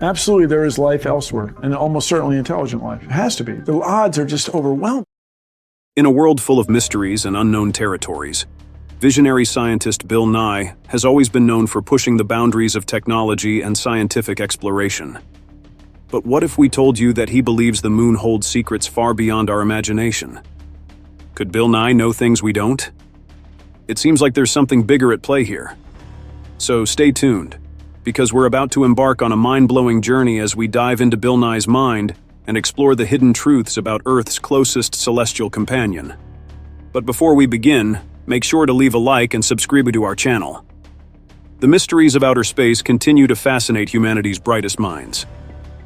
Absolutely, there is life elsewhere, and almost certainly intelligent life. It has to be. The odds are just overwhelming. In a world full of mysteries and unknown territories, visionary scientist Bill Nye has always been known for pushing the boundaries of technology and scientific exploration. But what if we told you that he believes the moon holds secrets far beyond our imagination? Could Bill Nye know things we don't? It seems like there's something bigger at play here. So stay tuned, because we're about to embark on a mind-blowing journey as we dive into Bill Nye's mind and explore the hidden truths about Earth's closest celestial companion. But before we begin, make sure to leave a like and subscribe to our channel. The mysteries of outer space continue to fascinate humanity's brightest minds.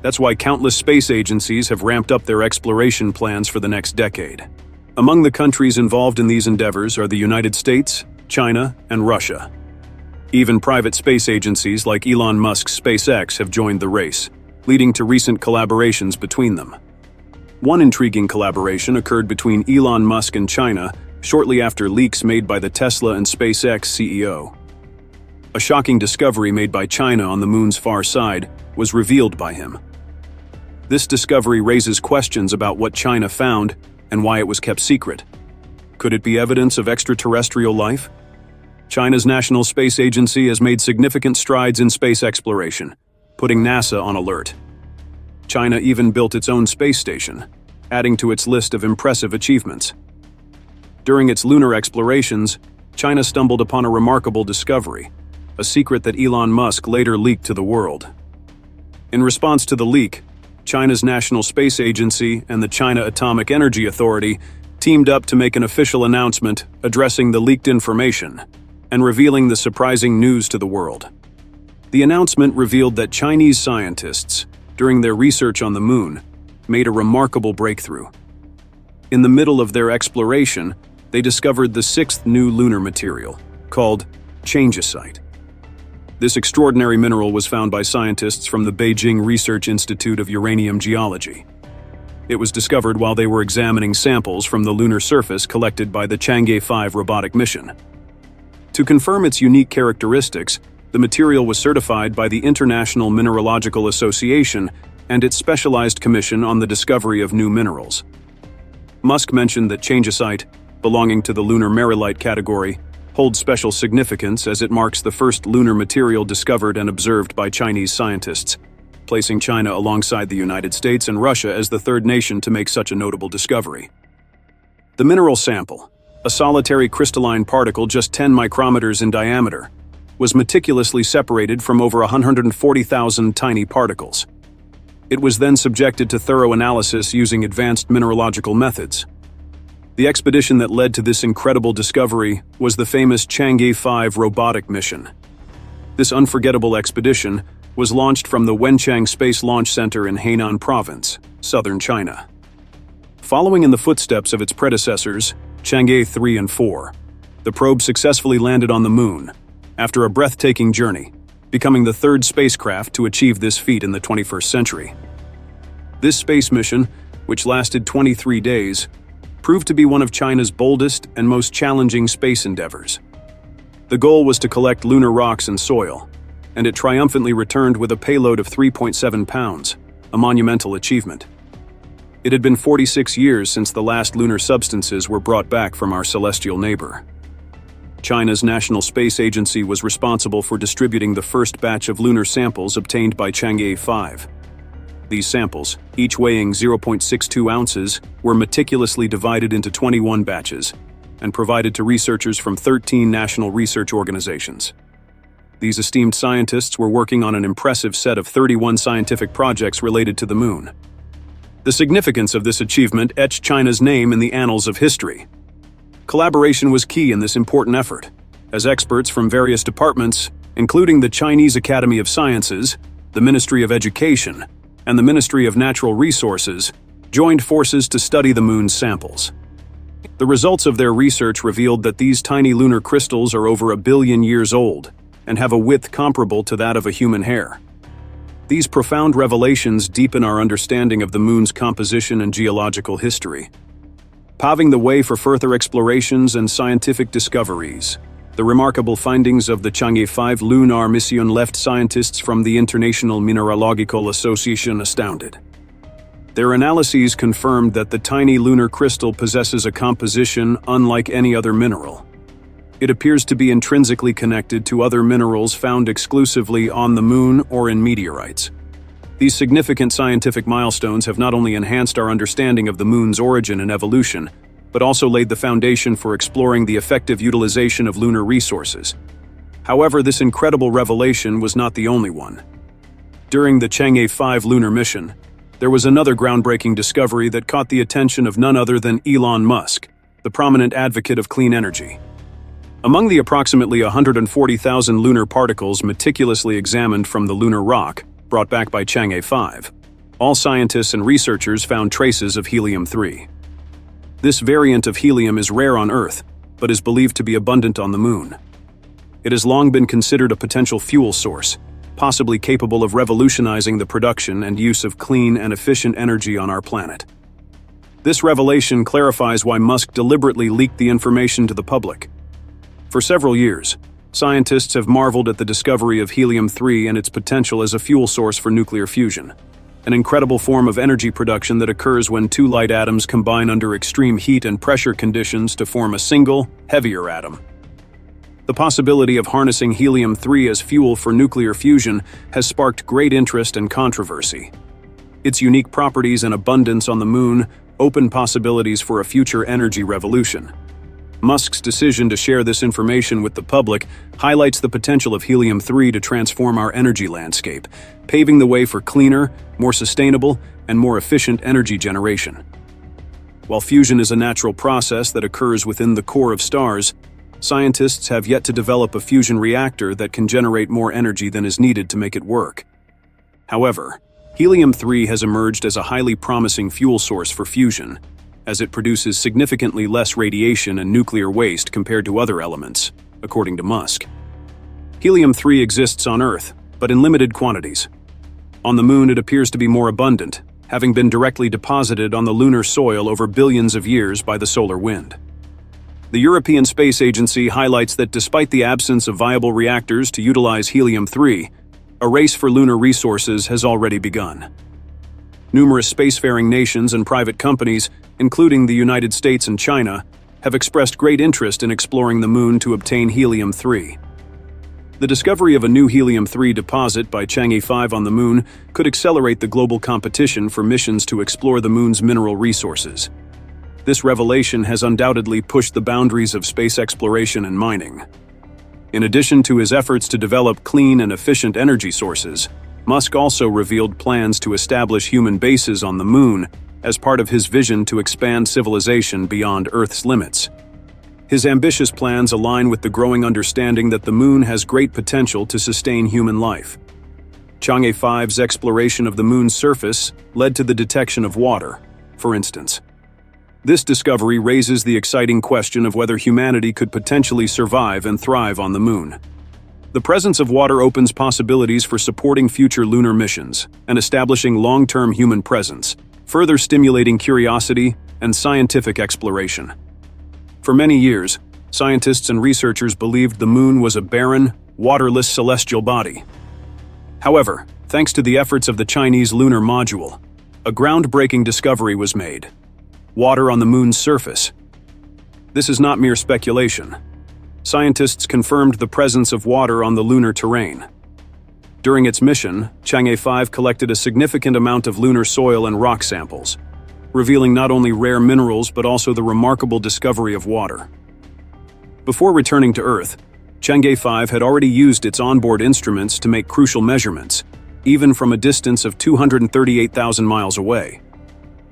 That's why countless space agencies have ramped up their exploration plans for the next decade. Among the countries involved in these endeavors are the United States, China, and Russia. Even private space agencies like Elon Musk's SpaceX have joined the race, leading to recent collaborations between them. One intriguing collaboration occurred between Elon Musk and China shortly after leaks made by the Tesla and SpaceX CEO. A shocking discovery made by China on the moon's far side was revealed by him. This discovery raises questions about what China found and why it was kept secret. Could it be evidence of extraterrestrial life? China's National Space Agency has made significant strides in space exploration, putting NASA on alert. China even built its own space station, adding to its list of impressive achievements. During its lunar explorations, China stumbled upon a remarkable discovery, a secret that Elon Musk later leaked to the world. In response to the leak, China's National Space Agency and the China Atomic Energy Authority teamed up to make an official announcement addressing the leaked information and revealing the surprising news to the world. The announcement revealed that Chinese scientists, during their research on the moon, made a remarkable breakthrough. In the middle of their exploration, they discovered the sixth new lunar material, called changeosite. This extraordinary mineral was found by scientists from the Beijing Research Institute of Uranium Geology. It was discovered while they were examining samples from the lunar surface collected by the Chang'e 5 robotic mission. To confirm its unique characteristics, the material was certified by the International Mineralogical Association and its specialized commission on the discovery of new minerals. Musk mentioned that changeosite, belonging to the lunar merilite category, holds special significance as it marks the first lunar material discovered and observed by Chinese scientists, placing China alongside the United States and Russia as the third nation to make such a notable discovery. The mineral sample, a solitary crystalline particle just 10 micrometers in diameter, was meticulously separated from over 140,000 tiny particles. It was then subjected to thorough analysis using advanced mineralogical methods. The expedition that led to this incredible discovery was the famous Chang'e 5 robotic mission. This unforgettable expedition was launched from the Wenchang Space Launch Center in Hainan Province, southern China. Following in the footsteps of its predecessors, Chang'e 3 and 4, the probe successfully landed on the moon, after a breathtaking journey, becoming the third spacecraft to achieve this feat in the 21st century. This space mission, which lasted 23 days, proved to be one of China's boldest and most challenging space endeavors. The goal was to collect lunar rocks and soil, and it triumphantly returned with a payload of 3.7 pounds, a monumental achievement. It had been 46 years since the last lunar substances were brought back from our celestial neighbor. China's National Space Agency was responsible for distributing the first batch of lunar samples obtained by Chang'e 5. These samples, each weighing 0.62 ounces, were meticulously divided into 21 batches and provided to researchers from 13 national research organizations. These esteemed scientists were working on an impressive set of 31 scientific projects related to the moon. The significance of this achievement etched China's name in the annals of history. Collaboration was key in this important effort, as experts from various departments, including the Chinese Academy of Sciences, the Ministry of Education, and the Ministry of Natural Resources, joined forces to study the moon's samples. The results of their research revealed that these tiny lunar crystals are over 1 billion years old and have a width comparable to that of a human hair. These profound revelations deepen our understanding of the moon's composition and geological history, paving the way for further explorations and scientific discoveries. The remarkable findings of the Chang'e 5 lunar mission left scientists from the International Mineralogical Association astounded. Their analyses confirmed that the tiny lunar crystal possesses a composition unlike any other mineral. It appears to be intrinsically connected to other minerals found exclusively on the Moon or in meteorites. These significant scientific milestones have not only enhanced our understanding of the Moon's origin and evolution, but also laid the foundation for exploring the effective utilization of lunar resources. However, this incredible revelation was not the only one. During the Chang'e 5 lunar mission, there was another groundbreaking discovery that caught the attention of none other than Elon Musk, the prominent advocate of clean energy. Among the approximately 140,000 lunar particles meticulously examined from the lunar rock brought back by Chang'e 5, all scientists and researchers found traces of helium-3. This variant of helium is rare on Earth, but is believed to be abundant on the Moon. It has long been considered a potential fuel source, possibly capable of revolutionizing the production and use of clean and efficient energy on our planet. This revelation clarifies why Musk deliberately leaked the information to the public. For several years, scientists have marveled at the discovery of helium-3 and its potential as a fuel source for nuclear fusion, an incredible form of energy production that occurs when two light atoms combine under extreme heat and pressure conditions to form a single, heavier atom. The possibility of harnessing helium-3 as fuel for nuclear fusion has sparked great interest and controversy. Its unique properties and abundance on the Moon open possibilities for a future energy revolution. Musk's decision to share this information with the public highlights the potential of helium-3 to transform our energy landscape, paving the way for cleaner, more sustainable, and more efficient energy generation. While fusion is a natural process that occurs within the core of stars, scientists have yet to develop a fusion reactor that can generate more energy than is needed to make it work. However, helium-3 has emerged as a highly promising fuel source for fusion, as it produces significantly less radiation and nuclear waste compared to other elements, according to Musk. Helium-3 exists on Earth, but in limited quantities. On the Moon, it appears to be more abundant, having been directly deposited on the lunar soil over billions of years by the solar wind. The European Space Agency highlights that despite the absence of viable reactors to utilize helium-3, a race for lunar resources has already begun. Numerous spacefaring nations and private companies, including the United States and China, have expressed great interest in exploring the Moon to obtain helium-3. The discovery of a new helium-3 deposit by Chang'e 5 on the Moon could accelerate the global competition for missions to explore the Moon's mineral resources. This revelation has undoubtedly pushed the boundaries of space exploration and mining. In addition to his efforts to develop clean and efficient energy sources, Musk also revealed plans to establish human bases on the Moon as part of his vision to expand civilization beyond Earth's limits. His ambitious plans align with the growing understanding that the Moon has great potential to sustain human life. Chang'e 5's exploration of the Moon's surface led to the detection of water, for instance. This discovery raises the exciting question of whether humanity could potentially survive and thrive on the Moon. The presence of water opens possibilities for supporting future lunar missions and establishing long-term human presence, further stimulating curiosity and scientific exploration. For many years, scientists and researchers believed the Moon was a barren, waterless celestial body. However, thanks to the efforts of the Chinese lunar module, a groundbreaking discovery was made: water on the Moon's surface. This is not mere speculation. Scientists confirmed the presence of water on the lunar terrain. During its mission, Chang'e 5 collected a significant amount of lunar soil and rock samples, revealing not only rare minerals but also the remarkable discovery of water. Before returning to Earth, Chang'e 5 had already used its onboard instruments to make crucial measurements, even from a distance of 238,000 miles away.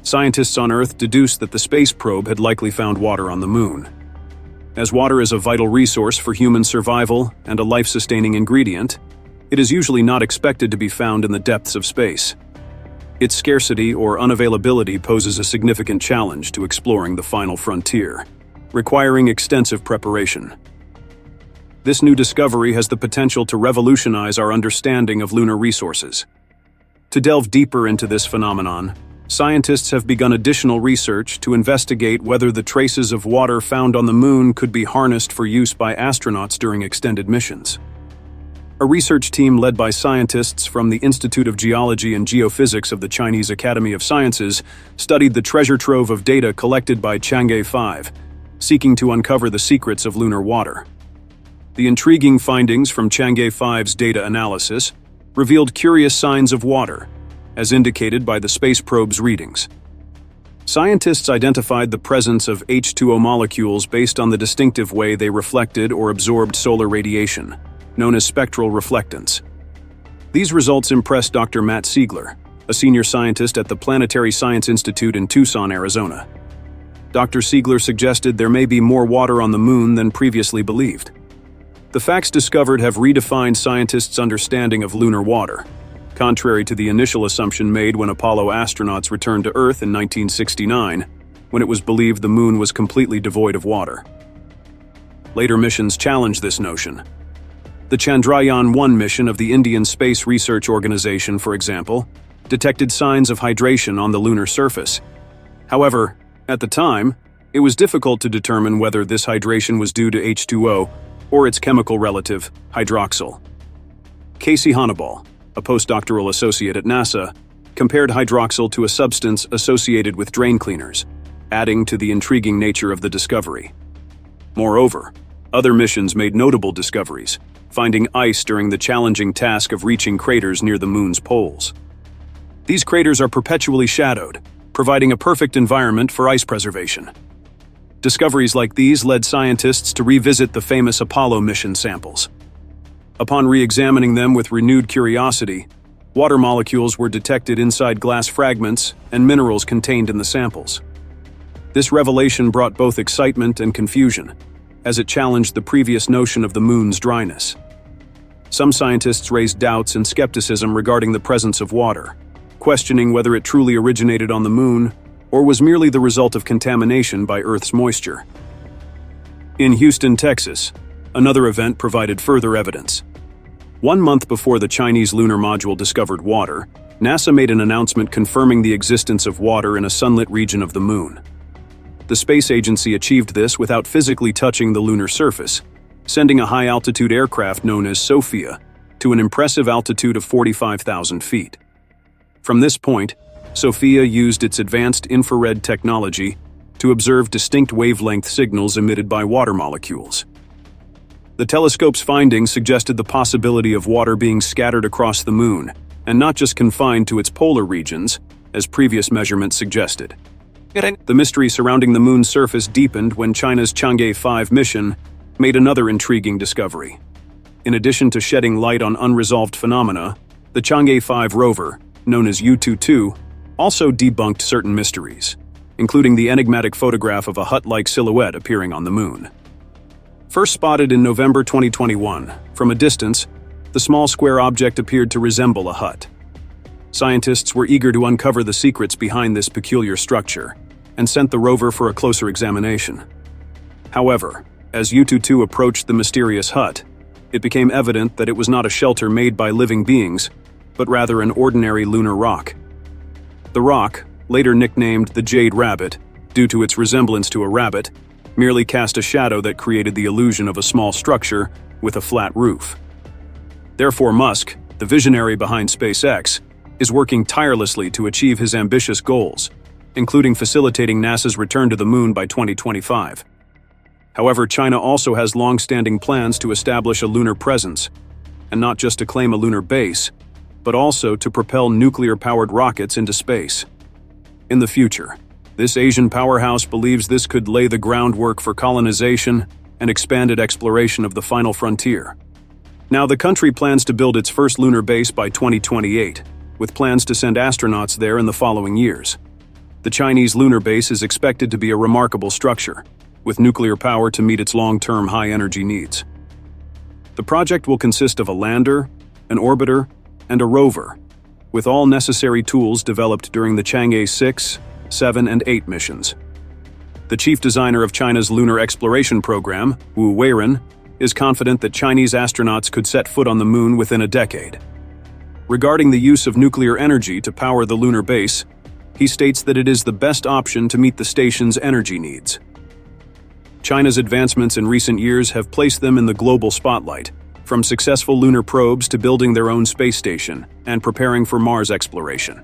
Scientists on Earth deduced that the space probe had likely found water on the Moon. As water is a vital resource for human survival and a life-sustaining ingredient, it is usually not expected to be found in the depths of space. Its scarcity or unavailability poses a significant challenge to exploring the final frontier, requiring extensive preparation. This new discovery has the potential to revolutionize our understanding of lunar resources. To delve deeper into this phenomenon, scientists have begun additional research to investigate whether the traces of water found on the moon could be harnessed for use by astronauts during extended missions. A research team led by scientists from the Institute of Geology and Geophysics of the Chinese Academy of Sciences studied the treasure trove of data collected by Chang'e 5, seeking to uncover the secrets of lunar water. The intriguing findings from Chang'e 5's data analysis revealed curious signs of water, as indicated by the space probe's readings. Scientists identified the presence of H2O molecules based on the distinctive way they reflected or absorbed solar radiation, known as spectral reflectance. These results impressed Dr. Matt Siegler, a senior scientist at the Planetary Science Institute in Tucson, Arizona. Dr. Siegler suggested there may be more water on the moon than previously believed. The facts discovered have redefined scientists' understanding of lunar water, contrary to the initial assumption made when Apollo astronauts returned to Earth in 1969, when it was believed the moon was completely devoid of water. Later missions challenged this notion. The Chandrayaan-1 mission of the Indian Space Research Organization, for example, detected signs of hydration on the lunar surface. However, at the time, it was difficult to determine whether this hydration was due to H2O or its chemical relative, hydroxyl. Casey Hannibal, a postdoctoral associate at NASA, compared hydroxyl to a substance associated with drain cleaners, adding to the intriguing nature of the discovery. Moreover, other missions made notable discoveries, finding ice during the challenging task of reaching craters near the moon's poles. These craters are perpetually shadowed, providing a perfect environment for ice preservation. Discoveries like these led scientists to revisit the famous Apollo mission samples. Upon re-examining them with renewed curiosity, water molecules were detected inside glass fragments and minerals contained in the samples. This revelation brought both excitement and confusion, as it challenged the previous notion of the moon's dryness. Some scientists raised doubts and skepticism regarding the presence of water, questioning whether it truly originated on the moon or was merely the result of contamination by Earth's moisture. In Houston, Texas, another event provided further evidence. 1 month before the Chinese lunar module discovered water, NASA made an announcement confirming the existence of water in a sunlit region of the moon. The space agency achieved this without physically touching the lunar surface, sending a high-altitude aircraft known as SOFIA to an impressive altitude of 45,000 feet. From this point, SOFIA used its advanced infrared technology to observe distinct wavelength signals emitted by water molecules. The telescope's findings suggested the possibility of water being scattered across the moon, and not just confined to its polar regions, as previous measurements suggested. The mystery surrounding the moon's surface deepened when China's Chang'e 5 mission made another intriguing discovery. In addition to shedding light on unresolved phenomena, the Chang'e 5 rover, known as U-22, also debunked certain mysteries, including the enigmatic photograph of a hut-like silhouette appearing on the moon. First spotted in November 2021, from a distance, the small square object appeared to resemble a hut. Scientists were eager to uncover the secrets behind this peculiar structure, and sent the rover for a closer examination. However, as U-22 approached the mysterious hut, it became evident that it was not a shelter made by living beings, but rather an ordinary lunar rock. The rock, later nicknamed the Jade Rabbit, due to its resemblance to a rabbit, merely cast a shadow that created the illusion of a small structure with a flat roof. Therefore, Musk, the visionary behind SpaceX, is working tirelessly to achieve his ambitious goals, including facilitating NASA's return to the moon by 2025. However, China also has long-standing plans to establish a lunar presence, and not just to claim a lunar base, but also to propel nuclear-powered rockets into space. In the future, this Asian powerhouse believes this could lay the groundwork for colonization and expanded exploration of the final frontier. Now, the country plans to build its first lunar base by 2028, with plans to send astronauts there in the following years. The Chinese lunar base is expected to be a remarkable structure, with nuclear power to meet its long-term high-energy needs. The project will consist of a lander, an orbiter, and a rover, with all necessary tools developed during the Chang'e 6, 7, and 8 missions. The chief designer of China's lunar exploration program, Wu Weiren, is confident that Chinese astronauts could set foot on the moon within a decade. Regarding the use of nuclear energy to power the lunar base, he states that it is the best option to meet the station's energy needs. China's advancements in recent years have placed them in the global spotlight, from successful lunar probes to building their own space station and preparing for Mars exploration.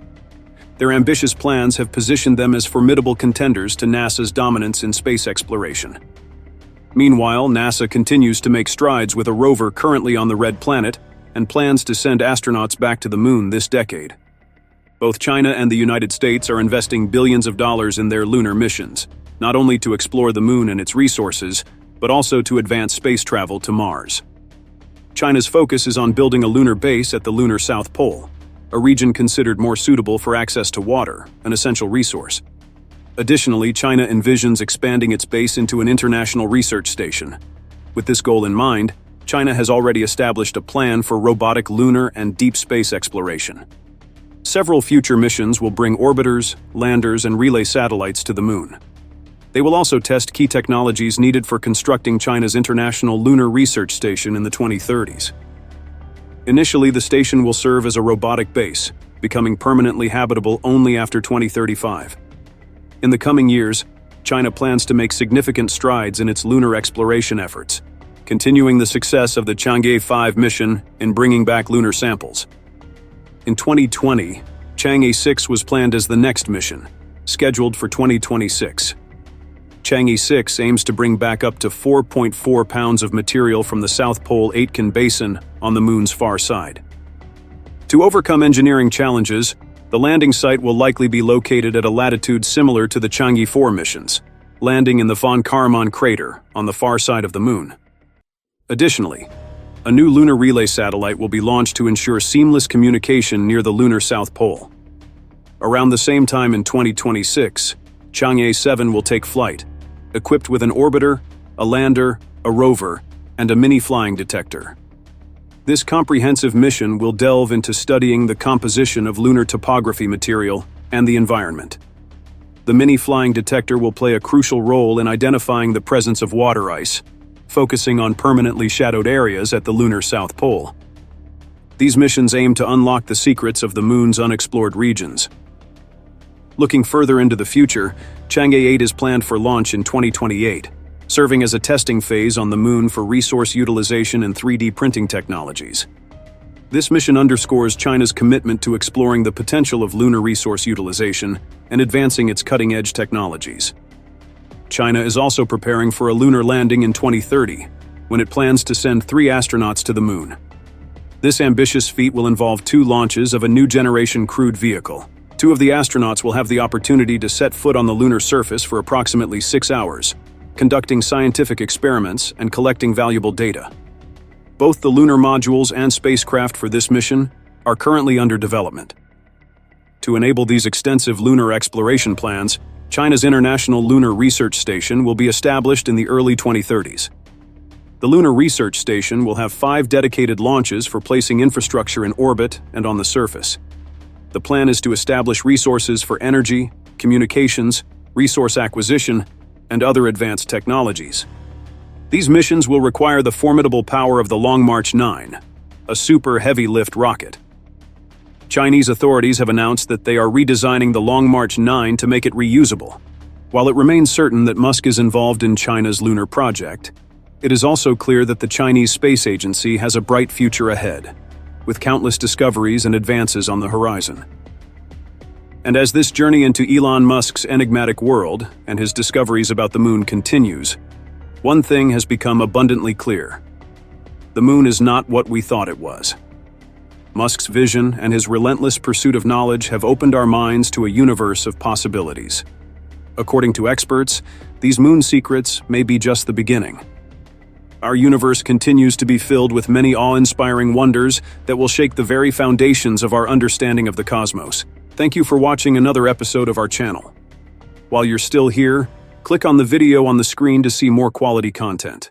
Their ambitious plans have positioned them as formidable contenders to NASA's dominance in space exploration. Meanwhile, NASA continues to make strides with a rover currently on the Red Planet and plans to send astronauts back to the Moon this decade. Both China and the United States are investing billions of dollars in their lunar missions, not only to explore the Moon and its resources, but also to advance space travel to Mars. China's focus is on building a lunar base at the lunar South Pole, a region considered more suitable for access to water, an essential resource. Additionally, China envisions expanding its base into an international research station. With this goal in mind, China has already established a plan for robotic lunar and deep space exploration. Several future missions will bring orbiters, landers, and relay satellites to the Moon. They will also test key technologies needed for constructing China's International Lunar Research Station in the 2030s. Initially, the station will serve as a robotic base, becoming permanently habitable only after 2035. In the coming years, China plans to make significant strides in its lunar exploration efforts, continuing the success of the Chang'e 5 mission in bringing back lunar samples. In 2020, Chang'e 6 was planned as the next mission, scheduled for 2026. Chang'e 6 aims to bring back up to 4.4 pounds of material from the South Pole Aitken Basin on the Moon's far side. To overcome engineering challenges, the landing site will likely be located at a latitude similar to the Chang'e 4 missions, landing in the Von Karaman crater on the far side of the Moon. Additionally, a new lunar relay satellite will be launched to ensure seamless communication near the lunar South Pole. Around the same time in 2026, Chang'e 7 will take flight, equipped with an orbiter, a lander, a rover, and a mini flying detector. This comprehensive mission will delve into studying the composition of lunar topography material and the environment. The mini flying detector will play a crucial role in identifying the presence of water ice, focusing on permanently shadowed areas at the lunar South Pole. These missions aim to unlock the secrets of the Moon's unexplored regions. Looking further into the future, Chang'e 8 is planned for launch in 2028, serving as a testing phase on the Moon for resource utilization and 3D printing technologies. This mission underscores China's commitment to exploring the potential of lunar resource utilization and advancing its cutting-edge technologies. China is also preparing for a lunar landing in 2030, when it plans to send 3 astronauts to the Moon. This ambitious feat will involve 2 launches of a new generation crewed vehicle. 2 of the astronauts will have the opportunity to set foot on the lunar surface for approximately 6 hours, conducting scientific experiments and collecting valuable data. Both the lunar modules and spacecraft for this mission are currently under development. To enable these extensive lunar exploration plans, China's International Lunar Research Station will be established in the early 2030s. The Lunar Research Station will have 5 dedicated launches for placing infrastructure in orbit and on the surface. The plan is to establish resources for energy, communications, resource acquisition, and other advanced technologies. These missions will require the formidable power of the Long March 9, a super heavy-lift rocket. Chinese authorities have announced that they are redesigning the Long March 9 to make it reusable. While it remains certain that Musk is involved in China's lunar project, it is also clear that the Chinese Space Agency has a bright future ahead, with countless discoveries and advances on the horizon. And as this journey into Elon Musk's enigmatic world and his discoveries about the Moon continues, one thing has become abundantly clear. The Moon is not what we thought it was. Musk's vision and his relentless pursuit of knowledge have opened our minds to a universe of possibilities. According to experts, these Moon secrets may be just the beginning. Our universe continues to be filled with many awe-inspiring wonders that will shake the very foundations of our understanding of the cosmos. Thank you for watching another episode of our channel. While you're still here, click on the video on the screen to see more quality content.